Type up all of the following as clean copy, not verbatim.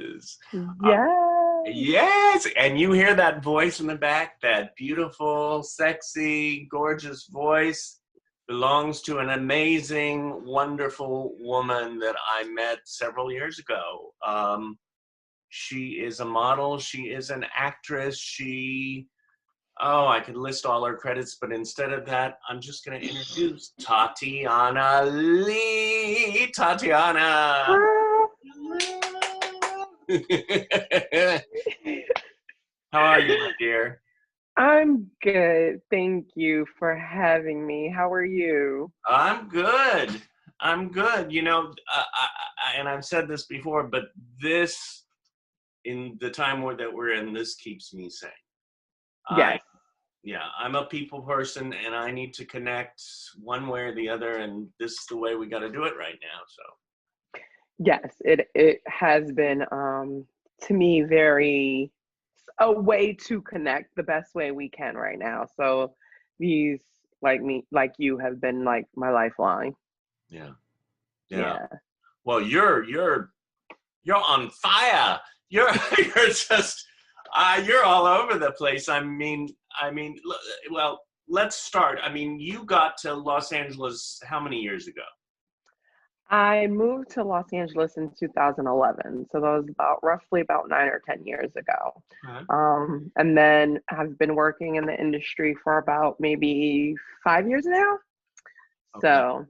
Yes. Yes. Yes. And you hear that voice in the back, that beautiful, sexy, gorgeous voice belongs to an amazing, wonderful woman that I met several years ago. She is a model. She is an actress. Oh, I could list all her credits, but instead of that, I'm just going to introduce Tatiana Lee. Tatiana. Ah, How are you, my dear? I'm good. Thank you for having me. How are you? I'm good. I'm good. And I've said this before, but this, in the time that we're in, this keeps me sane. I Yes. Yeah, I'm a people person and I need to connect one way or the other, and this is the way we got to do it right now. So, Yes, it has been to me very a way to connect the best way we can right now. So these like you have been like my lifeline. yeah. Yeah. Yeah. Well, you're on fire. You're you're just you're all over the place. Well, let's start. I mean, you got to Los Angeles how many years ago? I moved to Los Angeles in 2011, so that was about roughly about 9 or 10 years ago. Okay. And then I've been working in the industry for about maybe 5 years now. Okay. So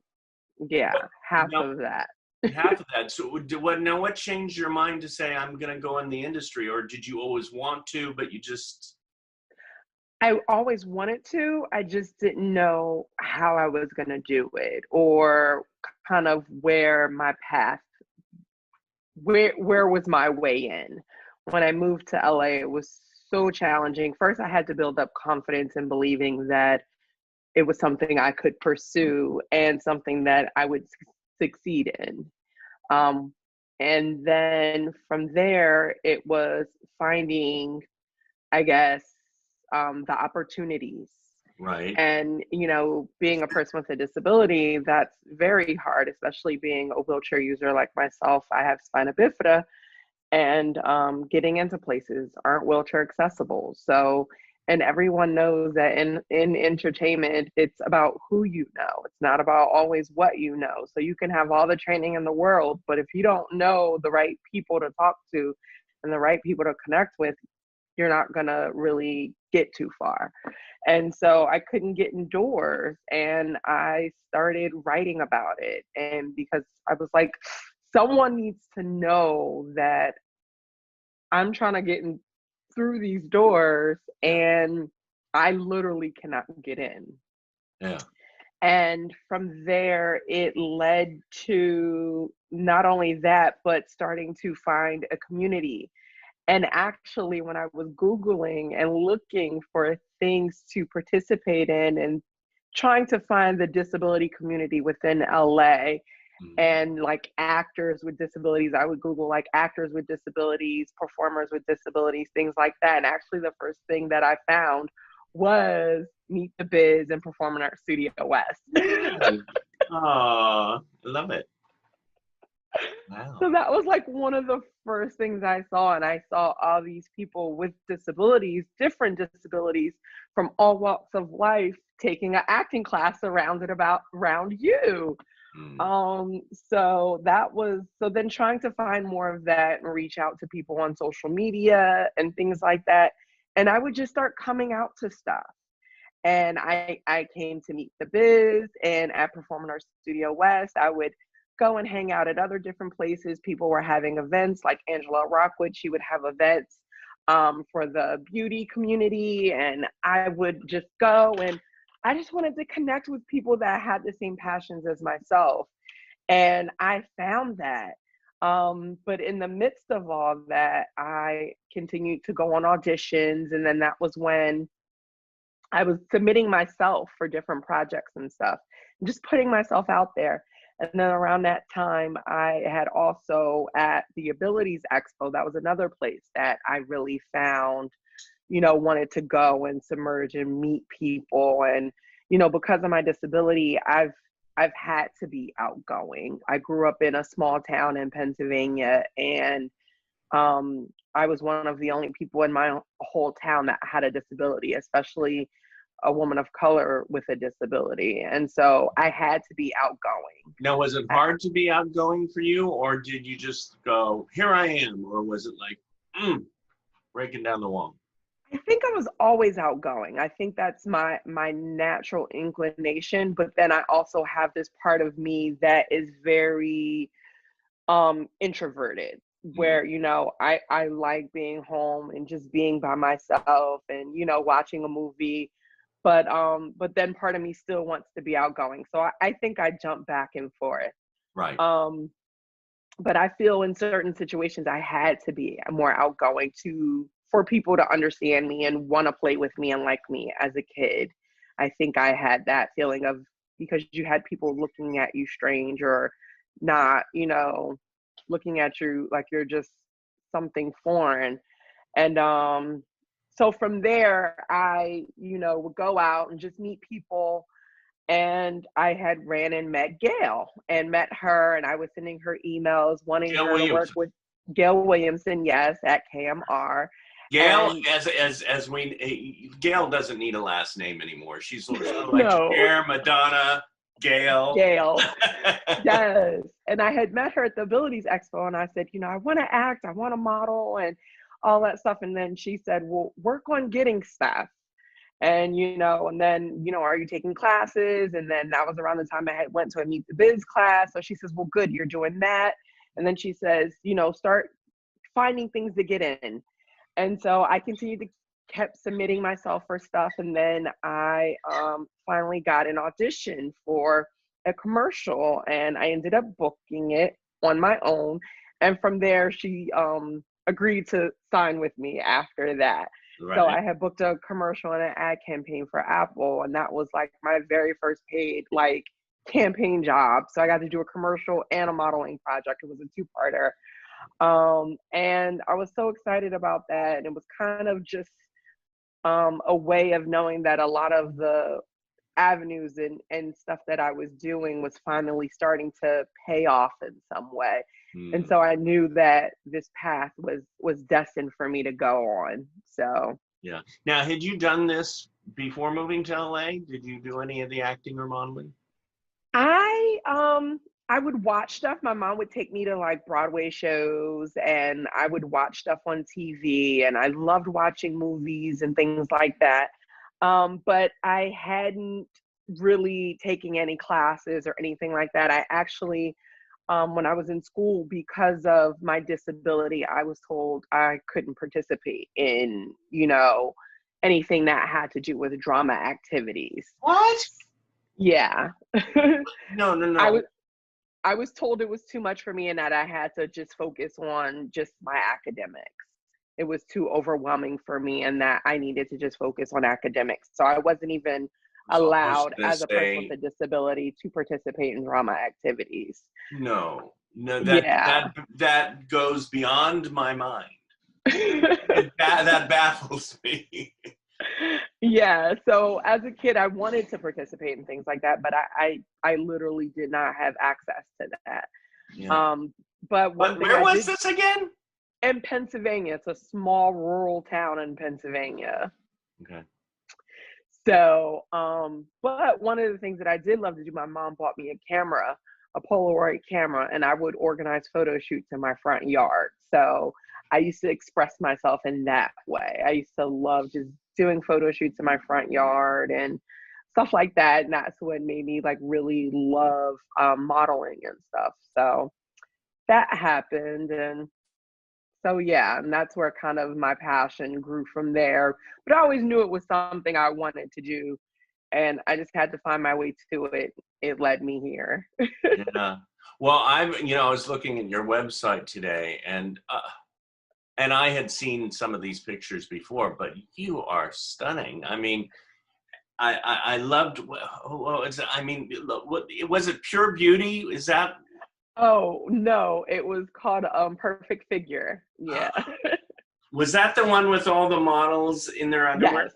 yeah, But half now, of that. half of that. So, what changed your mind to say I'm going to go in the industry, or did you always want to, but you just? I always wanted to, I just didn't know how I was going to do it or kind of where my path, where was my way in. When I moved to LA, it was so challenging. First, I had to build up confidence in believing that it was something I could pursue and something that I would succeed in. Um, and then from there, it was finding, I guess, the opportunities. Right. And, being a person with a disability, that's very hard, especially being a wheelchair user like myself. I have spina bifida, and getting into places aren't wheelchair accessible. So, and everyone knows that in entertainment, it's about who you know. It's not about always what you know. So you can have all the training in the world, but if you don't know the right people to talk to and the right people to connect with, you're not gonna really get too far. And so I couldn't get indoors, and I started writing about it. And because I was like, someone needs to know that I'm trying to get in through these doors Yeah. and I literally cannot get in. Yeah. And from there, it led to not only that, but starting to find a community. And actually, when I was Googling and looking for things to participate in and trying to find the disability community within LA, Mhm. and like actors with disabilities, I would Google like actors with disabilities, performers with disabilities, things like that. And actually, the first thing that I found was Meet the Biz and Performing Arts Studio West. Really? Oh, I love it. So Wow. that was like one of the first things I saw. And I saw all these people with disabilities, different disabilities from all walks of life, taking an acting class around you. Mm. So then trying to find more of that and reach out to people on social media and things like that. And I would just start coming out to stuff. And I came to Meet the Biz, and at Performing Arts Studio West, I would go and hang out at other different places. People were having events, like Angela Rockwood. She would have events for the beauty community, and I would just go, and I just wanted to connect with people that had the same passions as myself. And I found that. But in the midst of all that, I continued to go on auditions. And then that was when I was submitting myself for different projects and stuff, and just putting myself out there. And then around that time, I had also at the Abilities Expo, that was another place that I really found, wanted to go and submerge and meet people. And, because of my disability, I've had to be outgoing. I grew up in a small town in Pennsylvania, and I was one of the only people in my whole town that had a disability, especially a woman of color with a disability. And so I had to be outgoing. Now, was it hard to be outgoing for you, or did you just go, here I am? Or was it like, breaking down the wall? I think I was always outgoing. I think that's my natural inclination, but then I also have this part of me that is very introverted, where I like being home and just being by myself and watching a movie, but then part of me still wants to be outgoing, so I think I jump back and forth. Right. But I feel in certain situations I had to be more outgoing for people to understand me and want to play with me and like me as a kid. I think I had that feeling of, because you had people looking at you strange, or not, looking at you like you're just something foreign. And so from there, I, would go out and just meet people. And I had ran and met Gail and met her, and I was sending her emails wanting Gail her to work Williamson. with Gail Williamson, yes, at KMR. Gail, And Gail doesn't need a last name anymore. She's sort of like no, Cher, Madonna, Gail. Gail, yes. And I had met her at the Abilities Expo, and I said, I want to act, I want to model, and all that stuff. And then she said, well, work on getting stuff. And, and then, are you taking classes? And then that was around the time I went to a Meet the Biz class. So she says, well, good, you're doing that. And then she says, start finding things to get in. And so I continued to kept submitting myself for stuff. And then I finally got an audition for a commercial, and I ended up booking it on my own. And from there, she agreed to sign with me after that. Right. So I had booked a commercial and an ad campaign for Apple, and that was like my very first paid campaign job. So I got to do a commercial and a modeling project. It was a two-parter. And I was so excited about that. And it was kind of just a way of knowing that a lot of the avenues and stuff that I was doing was finally starting to pay off in some way. And so I knew that this path was destined for me to go on. So yeah. Now, had you done this before moving to LA? Did you do any of the acting or modeling? I would watch stuff. My mom would take me to Broadway shows, and I would watch stuff on TV, and I loved watching movies and things like that. But I hadn't really taken any classes or anything like that. I actually, when I was in school, because of my disability, I was told I couldn't participate in, anything that had to do with drama activities. What? Yeah. No. I was told it was too much for me and that I had to just focus on just my academics. It was too overwhelming for me, and that I needed to just focus on academics. So I wasn't even allowed as a person with a disability to participate in drama activities. No, that goes beyond my mind. that baffles me. Yeah, so as a kid, I wanted to participate in things like that, but I literally did not have access to that. Yeah. But where was this again? In Pennsylvania. It's a small rural town in Pennsylvania. Okay. So, but one of the things that I did love to do, my mom bought me a camera, a Polaroid camera, and I would organize photo shoots in my front yard. So I used to express myself in that way. I used to love just doing photo shoots in my front yard and stuff like that. And that's what made me really love modeling and stuff. So that happened. And so, yeah, and that's where kind of my passion grew from there. But I always knew it was something I wanted to do, and I just had to find my way to it. It led me here. Yeah. Well, I was looking at your website today, and I had seen some of these pictures before, but you are stunning. I mean, I loved. Was it Pure Beauty? Is that? Oh, no, it was called Perfect Figure. Yeah. Was that the one with all the models in their underwear? Yes.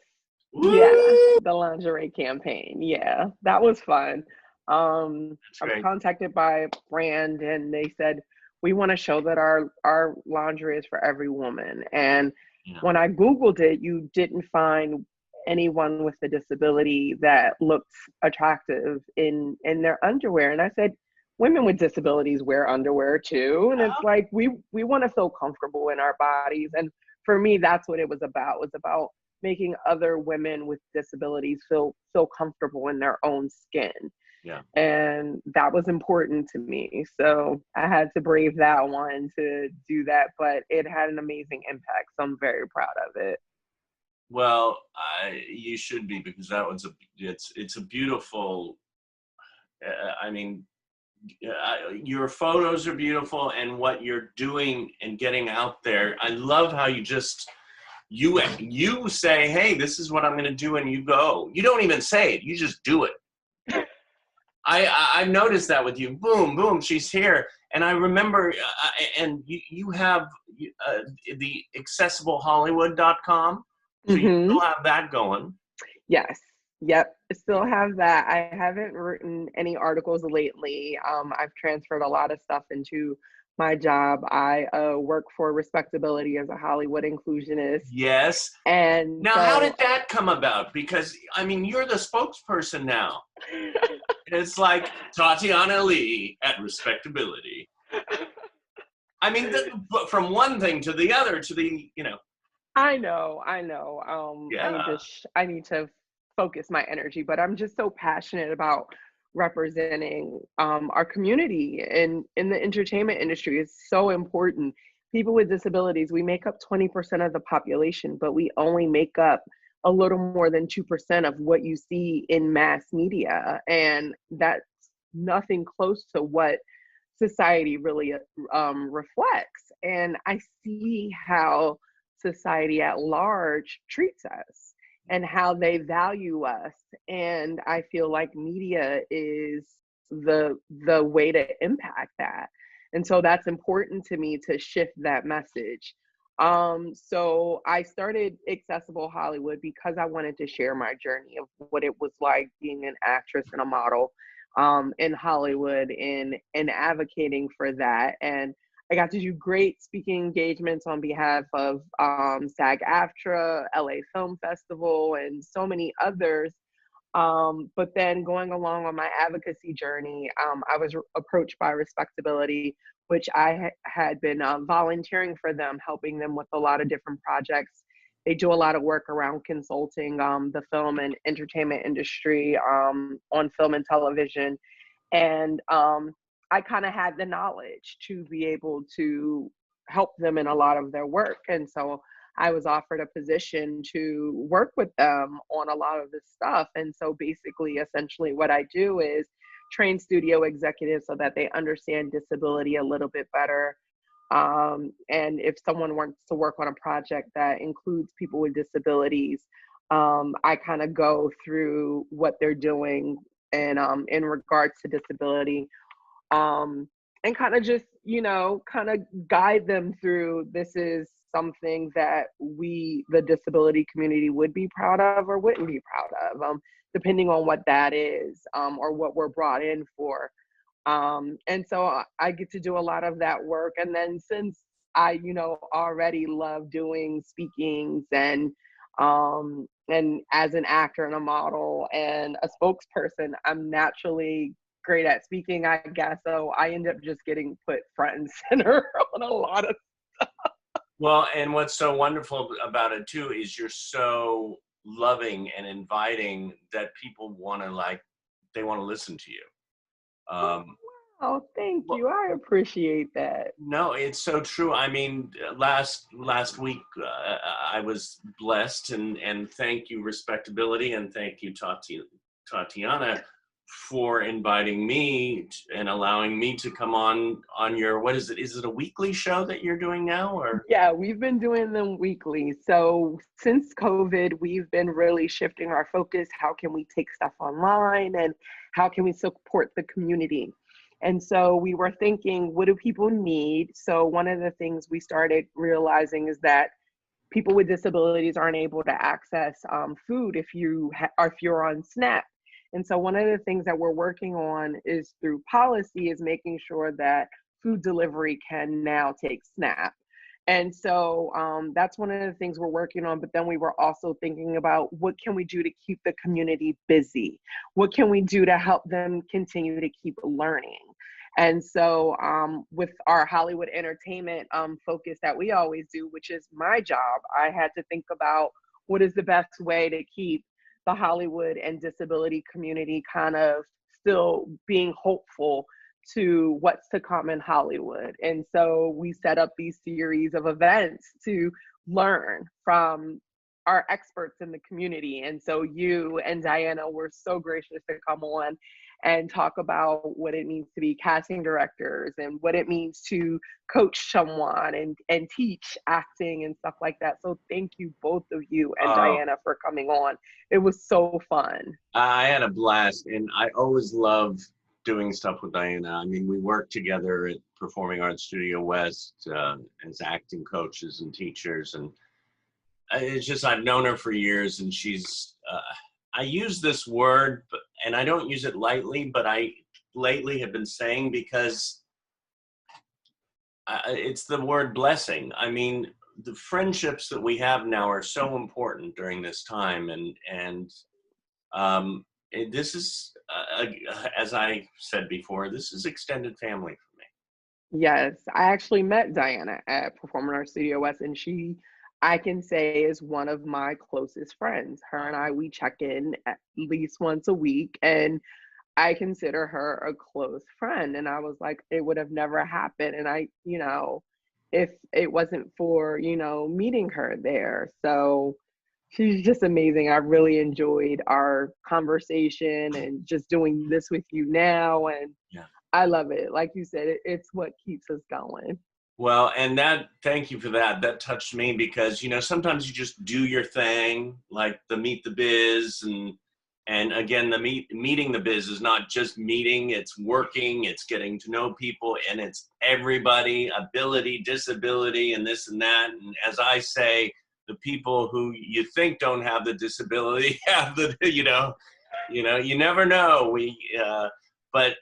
Yeah, the lingerie campaign. Yeah, that was fun. I was contacted by a brand, and they said, We want to show that our lingerie is for every woman. And Yeah. when I Googled it, you didn't find anyone with a disability that looked attractive in their underwear. And I said, women with disabilities wear underwear too. And it's like we want to feel comfortable in our bodies. And for me, that's what it was about. It was about making other women with disabilities feel comfortable in their own skin. Yeah. And that was important to me. So I had to brave that one to do that, but it had an amazing impact. So I'm very proud of it. Well, you should be, because that was it's a beautiful, I mean, your photos are beautiful, and what you're doing and getting out there. I love how you just, you say, hey, this is what I'm going to do, and you go. You don't even say it. You just do it. I've noticed that with you. Boom, boom, she's here. And I remember, and you have the accessiblehollywood.com. So you still have that going. Yes. Yep. I still have that. I haven't written any articles lately. I've transferred a lot of stuff into my job. I work for Respectability as a Hollywood inclusionist. Yes. And now, so, how did that come about? Because, I mean, you're the spokesperson now. It's like Tatiana Lee at Respectability. I mean, from one thing to the other to the, I know. Yeah. I need to focus my energy, but I'm just so passionate about representing our community in the entertainment industry. It's so important. People with disabilities, we make up 20% of the population, but we only make up a little more than 2% of what you see in mass media. And that's nothing close to what society really reflects. And I see how society at large treats us and how they value us. And I feel like media is the way to impact that. And so that's important to me to shift that message. So I started Accessible Hollywood because I wanted to share my journey of what it was like being an actress and a model in Hollywood and advocating for that. And I got to do great speaking engagements on behalf of SAG-AFTRA, LA Film Festival, and so many others. But then going along on my advocacy journey, I was approached by Respectability, which I had been volunteering for them, helping them with a lot of different projects. They do a lot of work around consulting the film and entertainment industry on film and television. And I kind of had the knowledge to be able to help them in a lot of their work. And so I was offered a position to work with them on a lot of this stuff. And so basically, essentially what I do is train studio executives so that they understand disability a little bit better. And if someone wants to work on a project that includes people with disabilities, I kind of go through what they're doing and in regards to disability, and kind of just, kind of guide them through, this is something that the disability community would be proud of or wouldn't be proud of, depending on what that is, or what we're brought in for. And so I get to do a lot of that work. And then since I, already love doing speakings and as an actor and a model and a spokesperson, I'm naturally great at speaking, I guess. So I end up just getting put front and center on a lot of stuff. Well, and what's so wonderful about it too is you're so loving and inviting that people want to listen to you. Oh, thank you. I appreciate that. No, it's so true. I mean, last week I was blessed, and thank you, Respectability, and thank you, Tatiana, for inviting me and allowing me to come on your, what is it? Is it a weekly show that you're doing now, or? Yeah, we've been doing them weekly. So since COVID, we've been really shifting our focus. How can we take stuff online, and how can we support the community? And so we were thinking, what do people need? So one of the things we started realizing is that people with disabilities aren't able to access food if you're on SNAP. And so one of the things that we're working on is through policy is making sure that food delivery can now take Snap. And so that's one of the things we're working on. But then we were also thinking about what can we do to keep the community busy? What can we do to help them continue to keep learning? And so with our Hollywood entertainment focus that we always do, which is my job, I had to think about what is the best way to keep the Hollywood and disability community kind of still being hopeful to what's to come in Hollywood. And so we set up these series of events to learn from our experts in the community. And so you and Diana were so gracious to come on and talk about what it means to be casting directors and what it means to coach someone and teach acting and stuff like that. So thank you, both of you and Diana, for coming on. It was so fun. I had a blast, and I always love doing stuff with Diana. I mean, we work together at Performing Arts Studio West as acting coaches and teachers, and it's just, I've known her for years, and she's, I use this word, and I don't use it lightly, but I lately have been saying, because it's the word blessing. I mean, the friendships that we have now are so important during this time, and this is, as I said before, this is extended family for me. Yes, I actually met Diana at Performing Arts Studio West, and she, I can say, is one of my closest friends. Her and I, we check in at least once a week, and I consider her a close friend. And I was like, it would have never happened. And I, if it wasn't for, meeting her there. So she's just amazing. I really enjoyed our conversation and just doing this with you now. And yeah. I love it. Like you said, it's what keeps us going. Well, and thank you for that. That touched me because, sometimes you just do your thing, like the Meet the Biz, and again, the meeting the biz is not just meeting, it's working, it's getting to know people, and it's everybody, ability, disability, and this and that. And as I say, the people who you think don't have the disability have the, you never know. But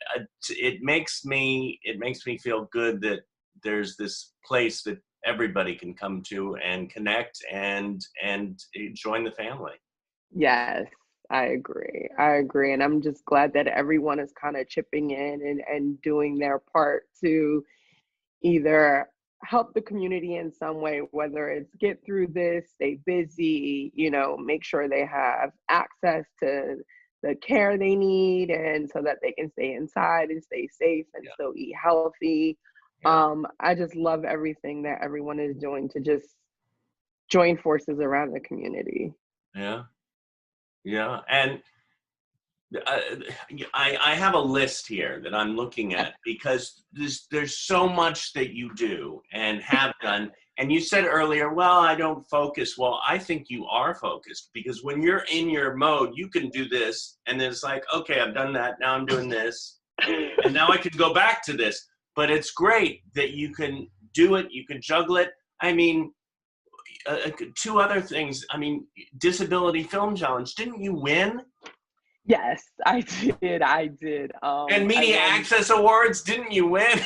it makes me feel good that there's this place that everybody can come to and connect and join the family. Yes, I agree. And I'm just glad that everyone is kind of chipping in and doing their part to either help the community in some way, whether it's get through this, stay busy, make sure they have access to the care they need, and so that they can stay inside and stay safe and still eat healthy. I just love everything that everyone is doing to just join forces around the community. Yeah, and I have a list here that I'm looking at because there's so much that you do and have done. And you said earlier, well, I don't focus. Well, I think you are focused, because when you're in your mode, you can do this, and then it's like, okay, I've done that. Now I'm doing this, and now I could go back to this. But it's great that you can do it. You can juggle it. I mean, two other things. I mean, Disability Film Challenge. Didn't you win? Yes, I did. And Media Access Awards. Didn't you win?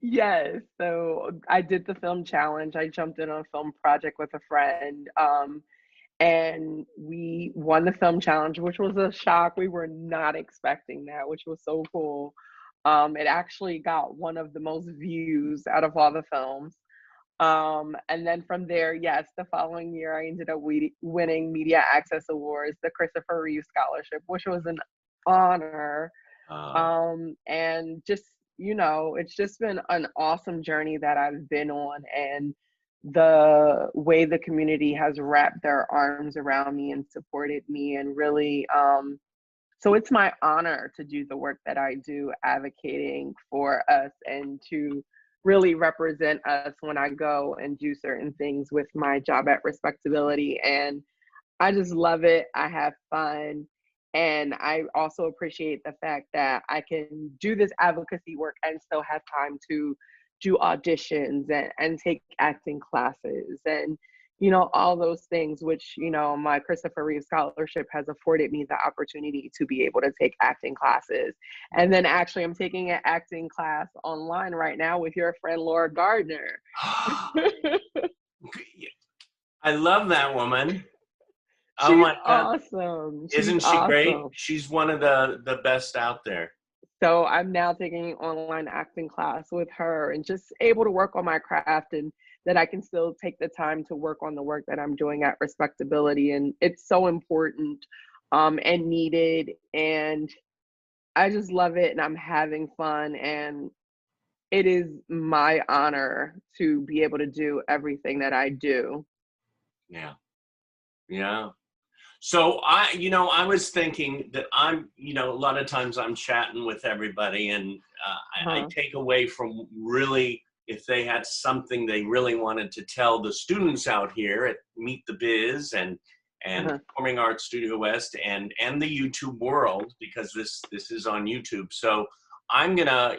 Yes. So I did the film challenge. I jumped in on a film project with a friend. And we won the film challenge, which was a shock. We were not expecting that, which was so cool. It actually got one of the most views out of all the films. And then from there, yes, the following year, I ended up winning Media Access Awards, the Christopher Reeve Scholarship, which was an honor. And just, it's just been an awesome journey that I've been on, and the way the community has wrapped their arms around me and supported me, and really, so it's my honor to do the work that I do, advocating for us and to really represent us when I go and do certain things with my job at Respectability. And I just love it. I have fun. And I also appreciate the fact that I can do this advocacy work and still have time to do auditions and take acting classes. And, all those things, which, my Christopher Reeve Scholarship has afforded me the opportunity to be able to take acting classes. And then actually I'm taking an acting class online right now with your friend Laura Gardner. I love that woman. Oh She's my God. awesome. Isn't She's she great? awesome. She's one of the best out there. So I'm now taking an online acting class with her and just able to work on my craft, and that I can still take the time to work on the work that I'm doing at Respectability. And it's so important and needed. And I just love it, and I'm having fun. And it is my honor to be able to do everything that I do. Yeah. Yeah. So I was thinking that a lot of times I'm chatting with everybody, and I take away from really, if they had something they really wanted to tell the students out here at Meet the Biz and Performing Arts Studio West and the YouTube world, because this is on YouTube. So I'm gonna,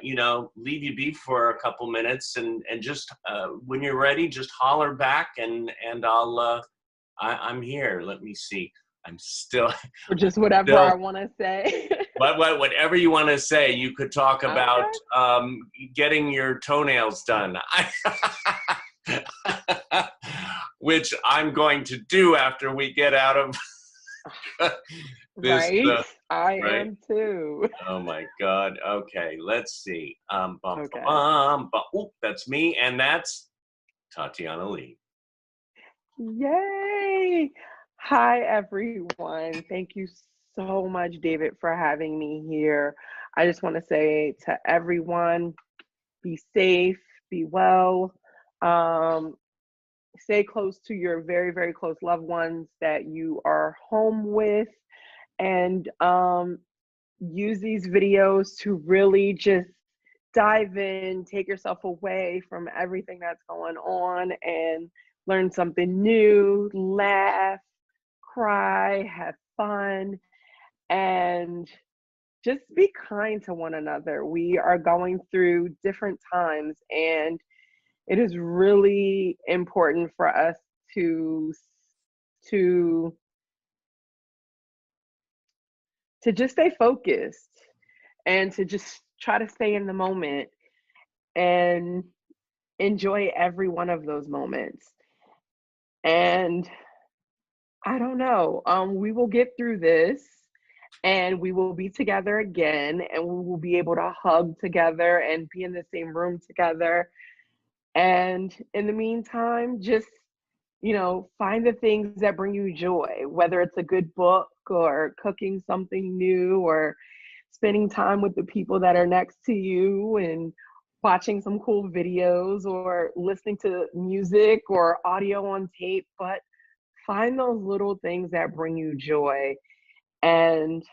leave you be for a couple minutes, and just when you're ready, just holler back, and I'm here. Let me see. I'm still. Or just whatever I want to say. Whatever you want to say. You could talk about getting your toenails done, which I'm going to do after we get out of this. Right? I am too. Oh my God. Okay, let's see. Okay. That's me, and that's Tatiana Lee. Yay! Hi, everyone. Thank you so much, David, for having me here. I just want to say to everyone, be safe, be well, stay close to your very, very close loved ones that you are home with, and use these videos to really just dive in, take yourself away from everything that's going on, and learn something new, laugh, cry, have fun, and just be kind to one another. We are going through different times, and it is really important for us to just stay focused and to just try to stay in the moment and enjoy every one of those moments. And I don't know, we will get through this, and we will be together again, and we will be able to hug together and be in the same room together. And in the meantime, just, find the things that bring you joy, whether it's a good book or cooking something new or spending time with the people that are next to you and watching some cool videos or listening to music or audio on tape. But find those little things that bring you joy. And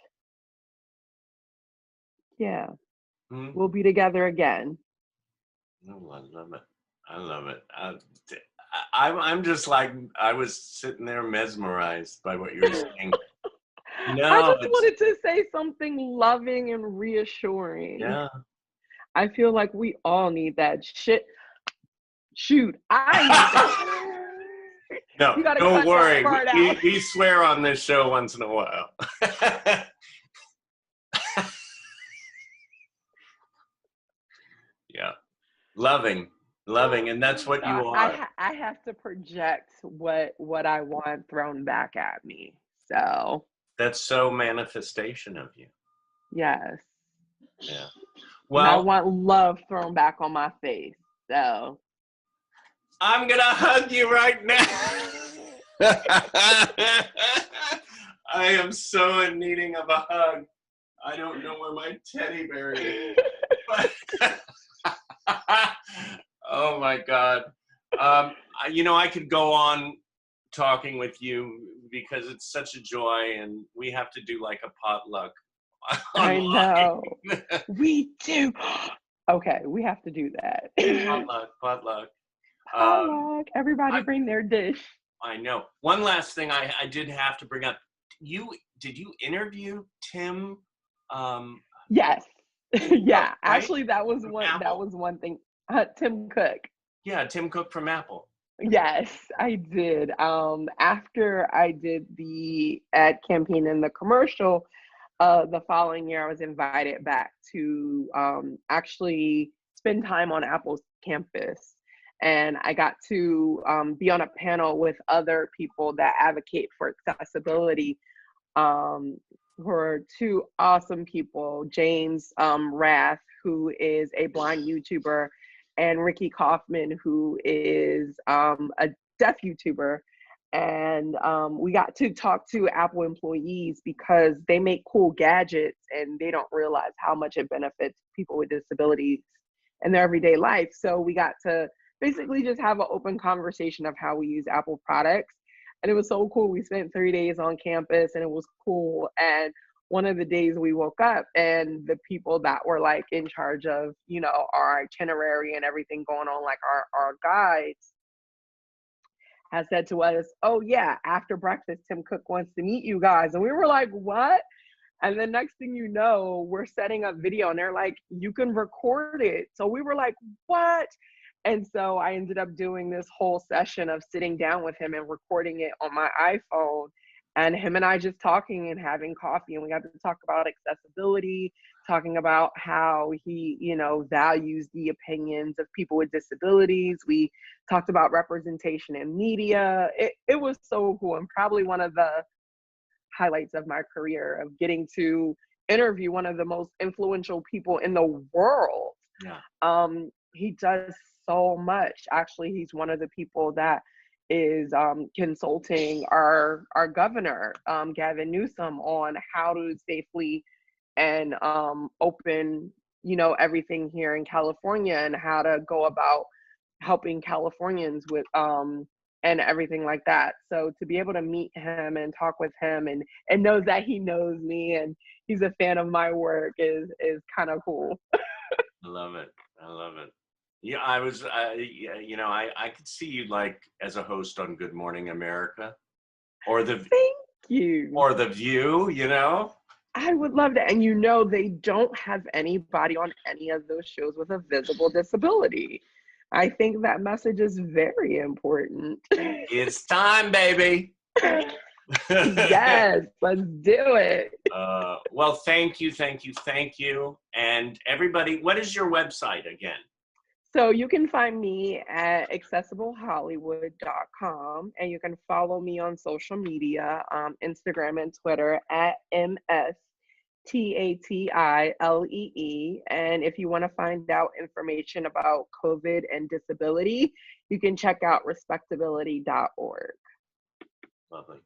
yeah, we'll be together again. Oh, I love it. I love it. I'm just like, I was sitting there mesmerized by what you're saying. I just wanted to say something loving and reassuring. Yeah. I feel like we all need that shit. Shoot, I need that. No, don't worry. We swear on this show once in a while. Yeah. Loving, and that's what you are. I have to project what I want thrown back at me. So that's so manifestation of you. Yes. Yeah. Well, and I want love thrown back on my face. So I'm gonna hug you right now. I am so in needing of a hug. I don't know where my teddy bear is. Oh my God. I could go on talking with you because it's such a joy, and we have to do like a potluck. I know. We do. Okay, we have to do that. Potluck. Everybody bring their dish. I know. One last thing I did have to bring up. Did you interview Tim? Yes. Yeah. Right? Actually, that was one thing. Tim Cook. Yeah, Tim Cook from Apple. Yes, I did. After I did the ad campaign and the commercial, the following year I was invited back to actually spend time on Apple's campus. And I got to be on a panel with other people that advocate for accessibility, um, who are two awesome people, James Rath, who is a blind YouTuber, and Ricky Kaufman, who is a deaf YouTuber. And we got to talk to Apple employees because they make cool gadgets and they don't realize how much it benefits people with disabilities in their everyday life. So we got to basically just have an open conversation of how we use Apple products. And it was so cool. We spent 3 days on campus and it was cool. And one of the days we woke up and the people that were like in charge of, you know, our itinerary and everything going on, like our guides, has said to us, "Oh yeah, after breakfast, Tim Cook wants to meet you guys." And we were like, "What?" And the next thing you know, we're setting up video and they're like, "You can record it." So we were like, "What?" And so I ended up doing this whole session of sitting down with him and recording it on my iPhone, and him and I just talking and having coffee. And we got to talk about accessibility, talking about how he, you know, values the opinions of people with disabilities. We talked about representation in media. It was so cool, and probably one of the highlights of my career, of getting to interview one of the most influential people in the world. Yeah. He does so much. Actually, he's one of the people that is consulting our governor, Gavin Newsom, on how to safely and open, you know, everything here in California, and how to go about helping Californians with and everything like that. So to be able to meet him and talk with him, and know that he knows me and he's a fan of my work is kind of cool. I love it. I love it. Yeah, you know, I could see you like as a host on Good Morning America, or Thank you. The View, you know? I would love that. And you know, they don't have anybody on any of those shows with a visible disability. I think that message is very important. It's time, baby. Yes, let's do it. Well, thank you, thank you, thank you. And everybody, what is your website again? So you can find me at accessiblehollywood.com, and you can follow me on social media, Instagram and Twitter at MSTATILEE. And if you want to find out information about COVID and disability, you can check out respectability.org. Lovely.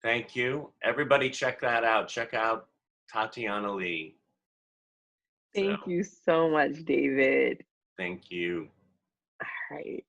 Thank you. Everybody check that out. Check out Tatiana Lee. Thank you so much, David. Thank you. All right.